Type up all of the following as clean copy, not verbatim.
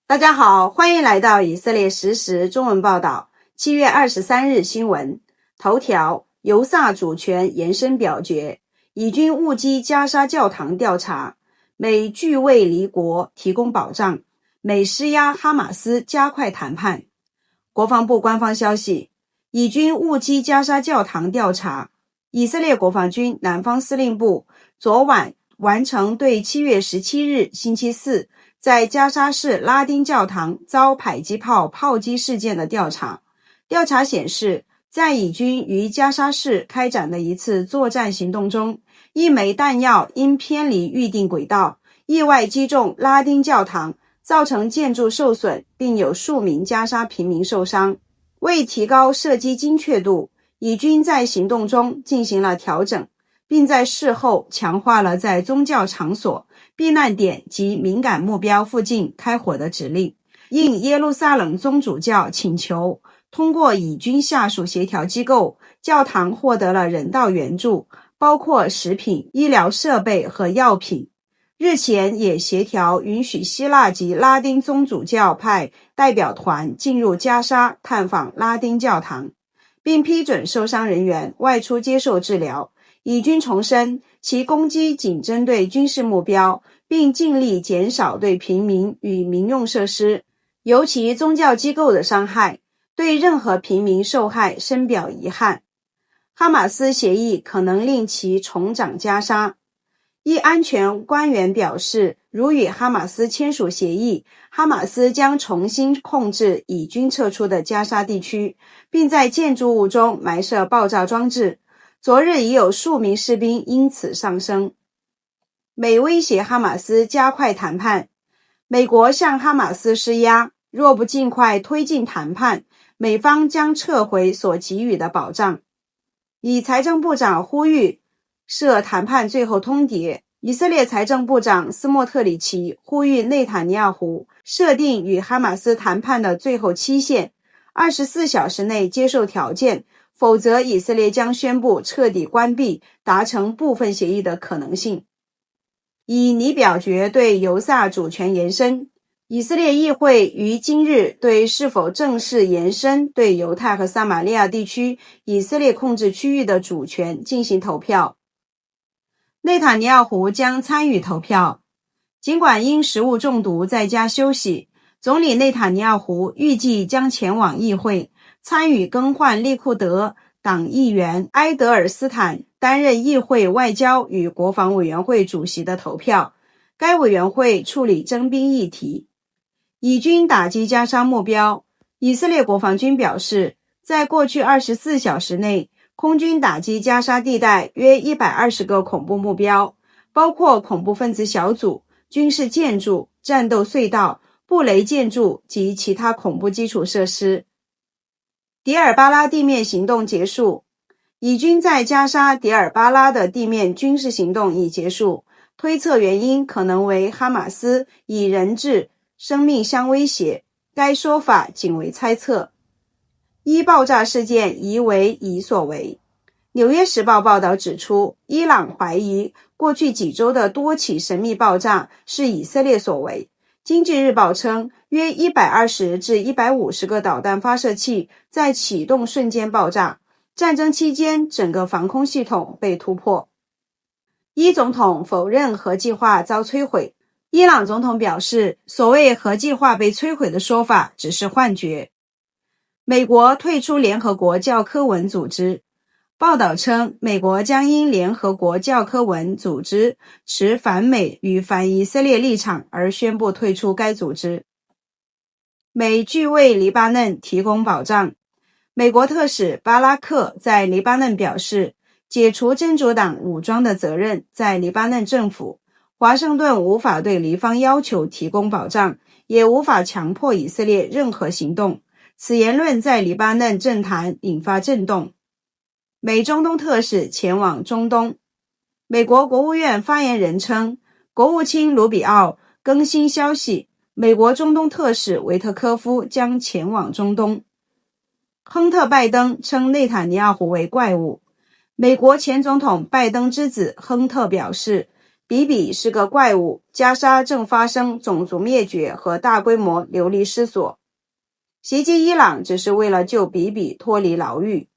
大家好，欢迎来到以色列实时中文报道。7月23日新闻头条：犹萨主权延伸表决，以军误击加沙教堂调查，美拒为离国提供保障，美施压哈马斯加快谈判。国防部官方消息，以军误击加沙教堂调查。以色列国防军南方司令部昨晚完成对7月17日星期四在加沙市拉丁教堂遭迫击炮炮击事件的调查。调查显示，在以军于加沙市开展的一次作战行动中，一枚弹药因偏离预定轨道，意外击中拉丁教堂，造成建筑受损，并有数名加沙平民受伤。为提高射击精确度，以军在行动中进行了调整，并在事后强化了在宗教场所、避难点及敏感目标附近开火的指令。应耶路撒冷宗主教请求，通过以军下属协调机构，教堂获得了人道援助，包括食品、医疗设备和药品。日前也协调允许希腊及拉丁宗主教派代表团进入加沙探访拉丁教堂，并批准受伤人员外出接受治疗。以军重申，其攻击仅针对军事目标，并尽力减少对平民与民用设施，尤其宗教机构的伤害，对任何平民受害深表遗憾。哈马斯协议可能令其重掌加沙。一安全官员表示，如与哈马斯签署协议，哈马斯将重新控制以军撤出的加沙地区，并在建筑物中埋设爆炸装置。昨日已有数名士兵因此丧生。美威胁哈马斯加快谈判。美国向哈马斯施压，若不尽快推进谈判，美方将撤回所给予的保障。以财政部长呼吁设谈判最后通牒。以色列财政部长斯莫特里奇呼吁内塔尼亚胡设定与哈马斯谈判的最后期限，24小时内接受条件，否则以色列将宣布彻底关闭达成部分协议的可能性。以拟表决对犹萨主权延伸。以色列议会于今日对是否正式延伸对犹太和撒玛利亚地区以色列控制区域的主权进行投票。内塔尼亚胡将参与投票。尽管因食物中毒在家休息，总理内塔尼亚胡预计将前往议会，参与更换利库德党议员埃德尔斯坦担任议会外交与国防委员会主席的投票。该委员会处理征兵议题。以军打击加沙目标。以色列国防军表示，在过去24小时内，空军打击加沙地带约120个恐怖目标，包括恐怖分子小组、军事建筑、战斗隧道、布雷建筑及其他恐怖基础设施。迪尔巴拉地面行动结束。以军在加沙迪尔巴拉的地面军事行动已结束，推测原因可能为哈马斯以人质、生命相威胁，该说法仅为猜测。伊爆炸事件疑为以所为。纽约时报报道指出，伊朗怀疑过去几周的多起神秘爆炸是以色列所为。经济日报称，约120至150个导弹发射器在启动瞬间爆炸。战争期间，整个防空系统被突破。伊总统否认核计划遭摧毁。伊朗总统表示，所谓核计划被摧毁的说法只是幻觉。美国退出联合国教科文组织。报道称，美国将因联合国教科文组织持反美与反以色列立场而宣布退出该组织。美拒为黎巴嫩提供保障。美国特使巴拉克在黎巴嫩表示，解除真主党武装的责任在黎巴嫩政府，华盛顿无法对黎方要求提供保障，也无法强迫以色列任何行动。此言论在黎巴嫩政坛引发震动。美中东特使前往中东。美国国务院发言人称，国务卿卢比奥更新消息，美国中东特使维特科夫将前往中东。亨特·拜登称内塔尼亚胡为怪物。美国前总统拜登之子亨特表示，比比是个怪物，加沙正发生种族灭绝和大规模流离失所。袭击伊朗只是为了救比比脱离牢狱。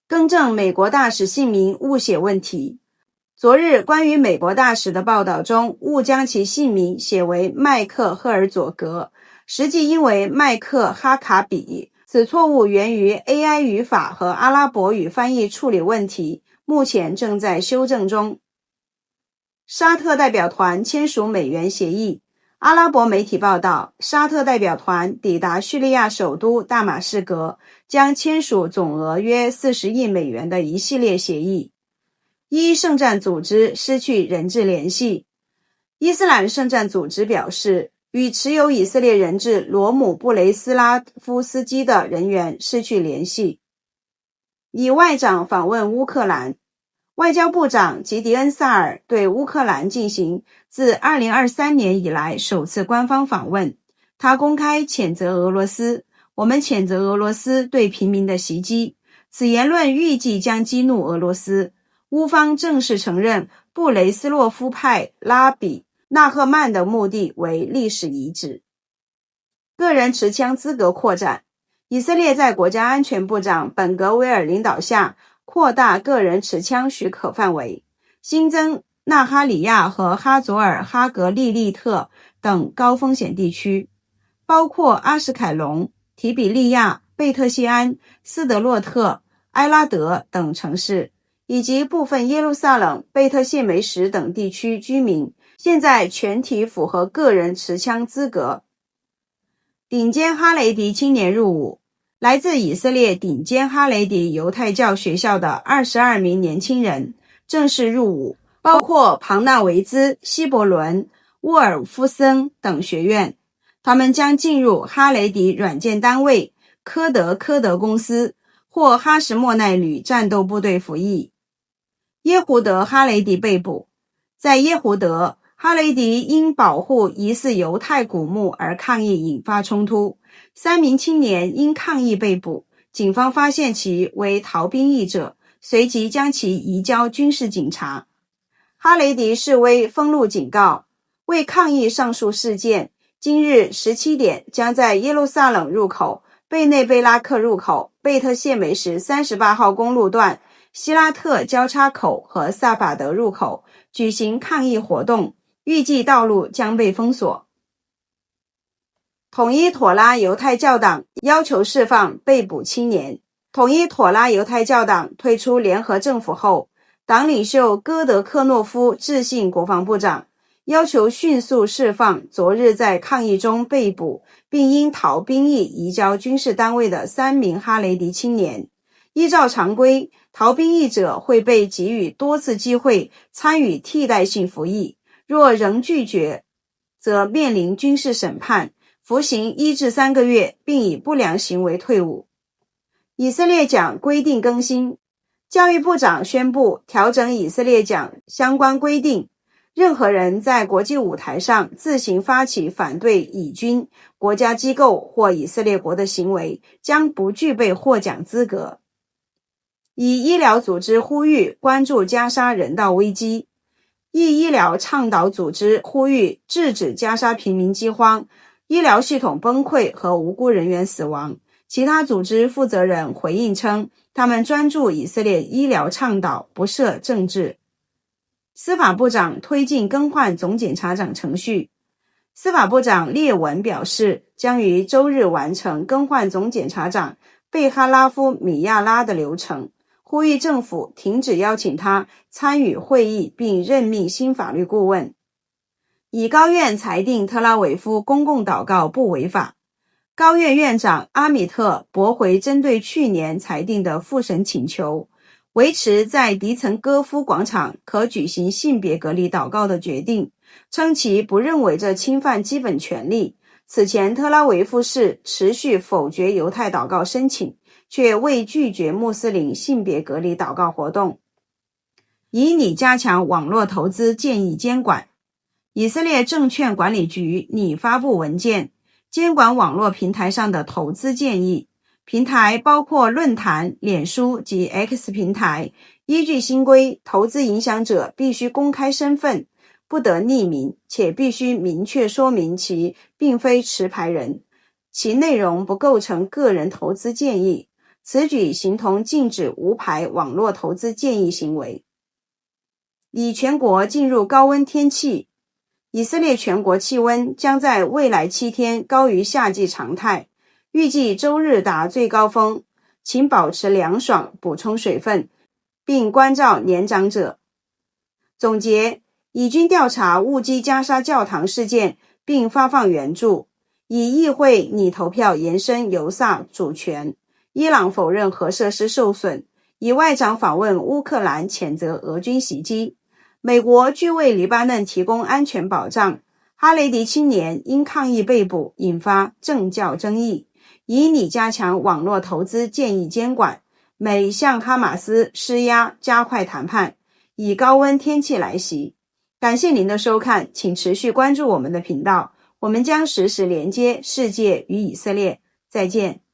更正美国大使姓名误写问题。昨日关于美国大使的报道中误将其姓名写为麦克赫尔佐格，实际应为麦克哈卡比。此错误源于 AI 语法和阿拉伯语翻译处理问题，目前正在修正中。沙特代表团签署美元协议。阿拉伯媒体报道，沙特代表团抵达叙利亚首都大马士革，将签署总额约40亿美元的一系列协议。伊圣战组织失去人质联系。伊斯兰圣战组织表示，与持有以色列人质罗姆布雷斯拉夫斯基的人员失去联系。以外长访问乌克兰。外交部长吉迪恩·萨尔对乌克兰进行自2023年以来首次官方访问。他公开谴责俄罗斯，我们谴责俄罗斯对平民的袭击。此言论预计将激怒俄罗斯。乌方正式承认布雷斯洛夫派拉比纳赫曼的墓地为历史遗址。个人持枪资格扩展。以色列在国家安全部长本格维尔领导下扩大个人持枪许可范围，新增纳哈里亚和哈佐尔哈格利利特等高风险地区，包括阿什凯隆、提比利亚、贝特谢安、斯德洛特、埃拉德等城市，以及部分耶路撒冷、贝特谢梅什等地区居民，现在全体符合个人持枪资格。顶尖哈雷迪青年入伍。来自以色列顶尖哈雷迪犹太教学校的22名年轻人正式入伍，包括庞纳维兹、希伯伦、沃尔夫森等学院。他们将进入哈雷迪软件单位科德公司或哈什莫奈旅战斗部队服役。耶胡德哈雷迪被捕。在耶胡德，哈雷迪因保护疑似犹太古墓而抗议引发冲突，3名青年因抗议被捕，警方发现其为逃兵役者，随即将其移交军事警察。哈雷迪示威封路警告，为抗议上述事件，今日17点将在耶路撒冷入口、贝内贝拉克入口、贝特谢梅什38号公路段、希拉特交叉口和萨法德入口举行抗议活动，预计道路将被封锁。统一妥拉犹太教党要求释放被捕青年。统一妥拉犹太教党退出联合政府后，党领袖戈德克诺夫致信国防部长，要求迅速释放昨日在抗议中被捕并因逃兵役移交军事单位的3名哈雷迪青年。依照常规，逃兵役者会被给予多次机会参与替代性服役，若仍拒绝，则面临军事审判，服刑1至3个月，并以不良行为退伍。以色列奖规定更新。教育部长宣布调整以色列奖相关规定，任何人在国际舞台上自行发起反对以军、国家机构或以色列国的行为，将不具备获奖资格。以医疗组织呼吁关注加沙人道危机。以医疗倡导组织呼吁制止加沙平民饥荒、医疗系统崩溃和无辜人员死亡。其他组织负责人回应称，他们专注以色列医疗倡导，不涉政治。司法部长推进更换总检察长程序。司法部长列文表示，将于周日完成更换总检察长贝哈拉夫米亚拉的流程，呼吁政府停止邀请他参与会议并任命新法律顾问。以高院裁定特拉维夫公共祷告不违法。高院院长阿米特驳回针对去年裁定的复审请求，维持在迪岑戈夫广场可举行性别隔离祷告的决定，称其不认为这侵犯基本权利。此前特拉维夫市持续否决犹太祷告申请，却未拒绝穆斯林性别隔离祷告活动。以拟加强网络投资建议监管。以色列证券管理局拟发布文件，监管网络平台上的投资建议。平台包括论坛、脸书及 X 平台，依据新规，投资影响者必须公开身份，不得匿名，且必须明确说明其并非持牌人，其内容不构成个人投资建议。此举形同禁止无牌网络投资建议行为。已全国进入高温天气，以色列全国气温将在未来7天高于夏季常态，预计周日达最高峰，请保持凉爽，补充水分，并关照年长者。总结，以军调查误击加沙教堂事件并发放援助，以议会拟投票延伸犹萨主权，伊朗否认核设施受损，以外长访问乌克兰谴责俄军袭击，美国拒为黎巴嫩提供安全保障，哈雷迪青年因抗议被捕，引发政教争议，以拟加强网络投资建议监管，美向哈马斯施压加快谈判，以高温天气来袭。感谢您的收看，请持续关注我们的频道，我们将实时连接世界与以色列。再见。